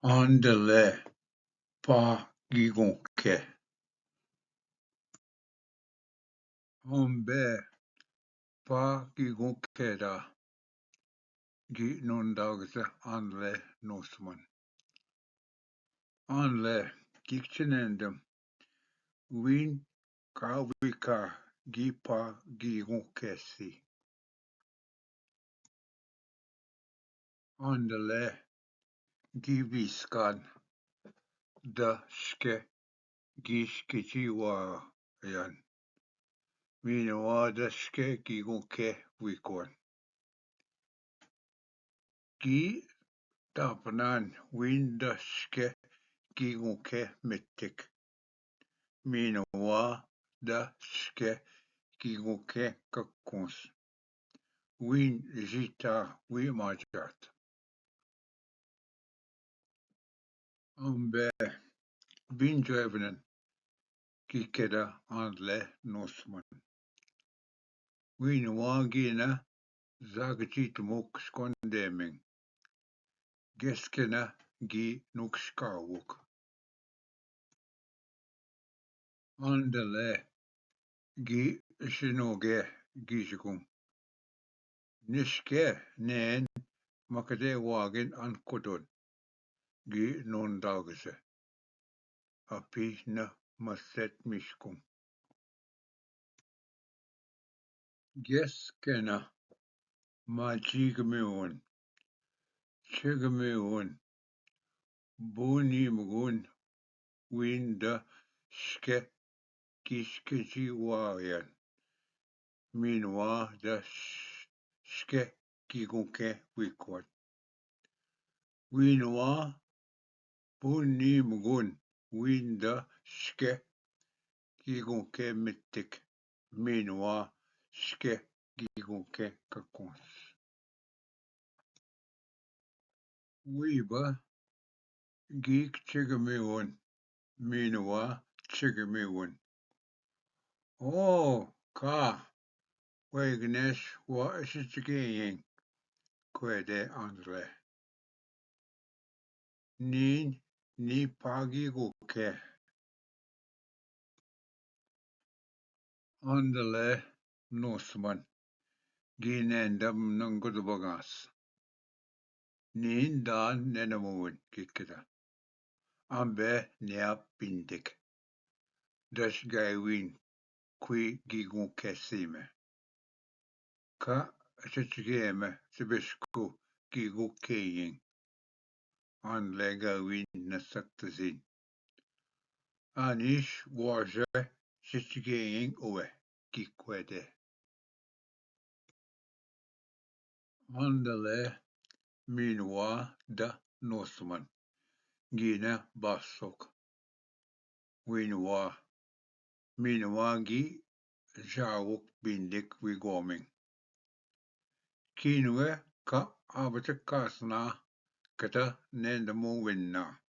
Andele pa gigonke. Ombe pa gigonkeda gi nondagse anle nosman. Anle gikchenendem win kawika gi pa gigonkesi. Andele giviskan da ske gishkichiwayan. Minawada ske gigonke wikwan. Gi tapnan winda ske gigonke mittik. Minawa da ske gigonke kakkons. Win jita wimajat. Ambe binjevnen kikeda anle nosman. Winawa gina zagjitumuk skondeming. Geskena gi nukskawuk. Andele gi shinoge gijikun. Niske nen makade wagin an kodon gi nondagse. Api na maset mishkun. Geskena majigmeun. Chigmeun. Bunimgun winda ske kishkijiwayan. Minwa da ske gigunke wikwat. Winwa bunimgun winda ske gigunke mittik. Minwa ske gigunke kakons. Wiba gik chigmeun. Minwa chigmeun. Oh, ka. Wegnesh wa ishchigaying. Kwede andre. Ni pagi guke. Andale nosman. Ginendam nungudubagas. Nin dan nenamun kikida. Ambe neap pindik. Dash gaywin qui gigunke sime. Ka ishchigame sibishku gigukeying. Anlega win nasaktazin. Anish waje shishigaying uwe kikwede. Andale minwa da nosman. Gina basok. Winwa. Minwa gi jawuk bindik wigoming. Kinwe ka abatakasna kata nendamu winna.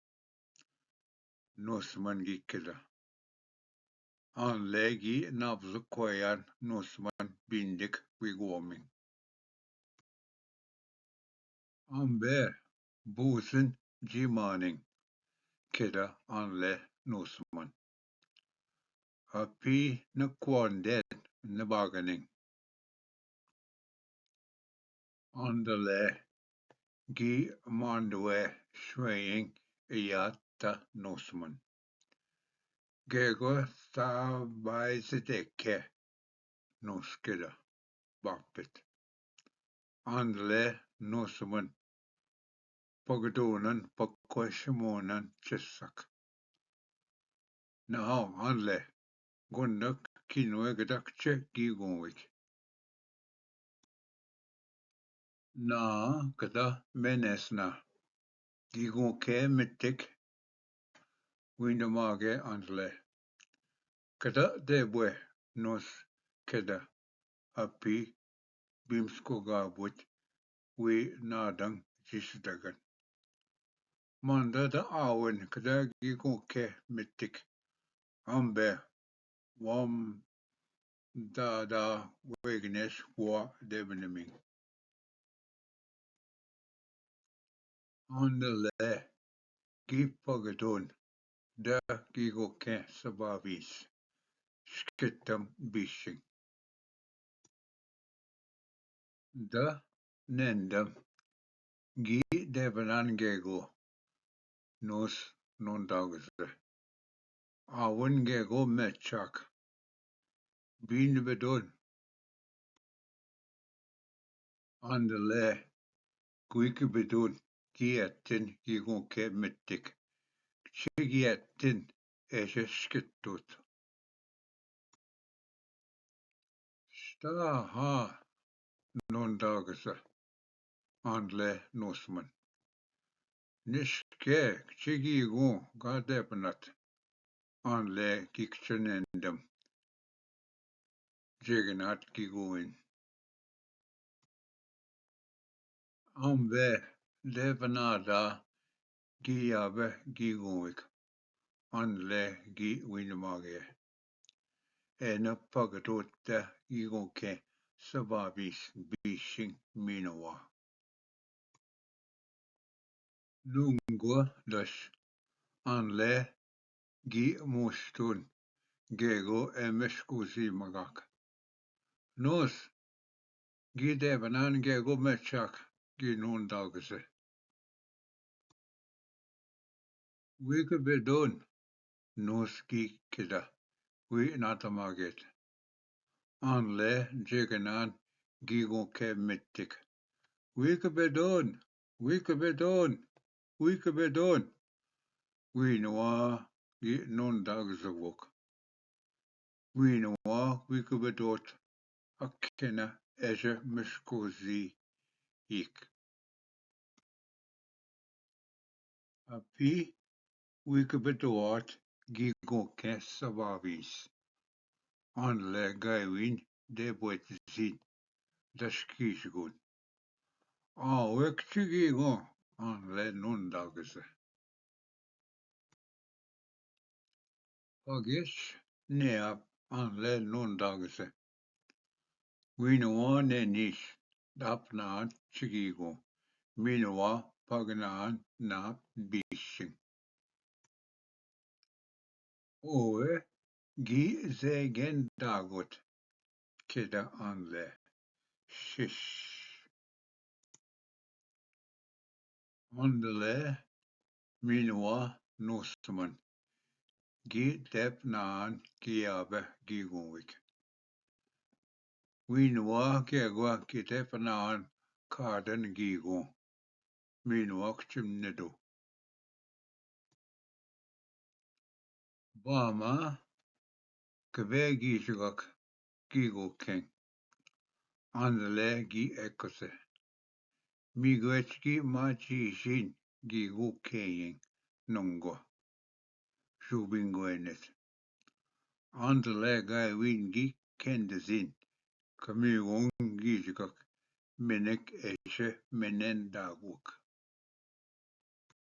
Nosman gikida. Anlegi nabzukwayan nosman bindik wigoming. Ambe busen jimaning. Kida anle nosman. Api nakwanden nabaganing. Andale gi mandwe swaying iyata nosman. Gego sabaizedeke noskida bakpit. Andale nosman. Pagadonan pakwashimonan chisak. Now anle gundak kinwegdakche gigonwik. Na kada menesna. Gigonke mittik. Windamage andle. Kada debwe nos keda api bimskogabut wi nadang jisdagan. Manda da awen kada gigonke mittik. Ambe wam da wegnes wa debeniming. Andale gi pagadon, da gigo ke sabavis, skittam bishing. Da nendam, gi devanan gego, nos non dagse. Awun gego metchak, bin bedon, andale, quick bedon, giatin gigo ke mittik. Chigiatin, eshe skittut. Sta ha non dagse, andle nosman. Nishke chigigo gadepnat, andle kikchenendam. Jagannath gigoin. Ambe devanada giabe gigoik. Andle gi winamage. Ena pagatota gigoke sababis bishing minawa. Lungwa dash. Anle gi mustun. Gego emeskuzi magak. Nos gi devanan gego mechak gi non dagse. Wika bedon. Nos gi kida. Wi natamaget. Anle jiganan gigo ke mittik. Wika bedon. Wika bedon. Wika bedon. Winawa gi non dagzavok. Winawa wika bedot. Akena eja mishkozi ik. Api wika bedot gigo ke sabavis. Anle gaiwin debwet zin. Dashkishgun. Wekchigigo anle non dagse. Pagish neap anle non dagse. Winawa ne nish. Dapnaan chigigo. Minawa paganaan nap bishing. Oe gi zegen dagot. Kida anle. Shish. Andale minawa nosman. Gi depnaan giabe gigoik. Winawa gegwa gidepnaan kardan gigo. Minwak chimnedo. Bama kve gishgak gigo ken. Andale gi ekose. Migwechki machi shin gigo keyin nongo. Shubingwenet. Andale gai wingi kendezin. Kamigon gishgak menek eshe menen daguk.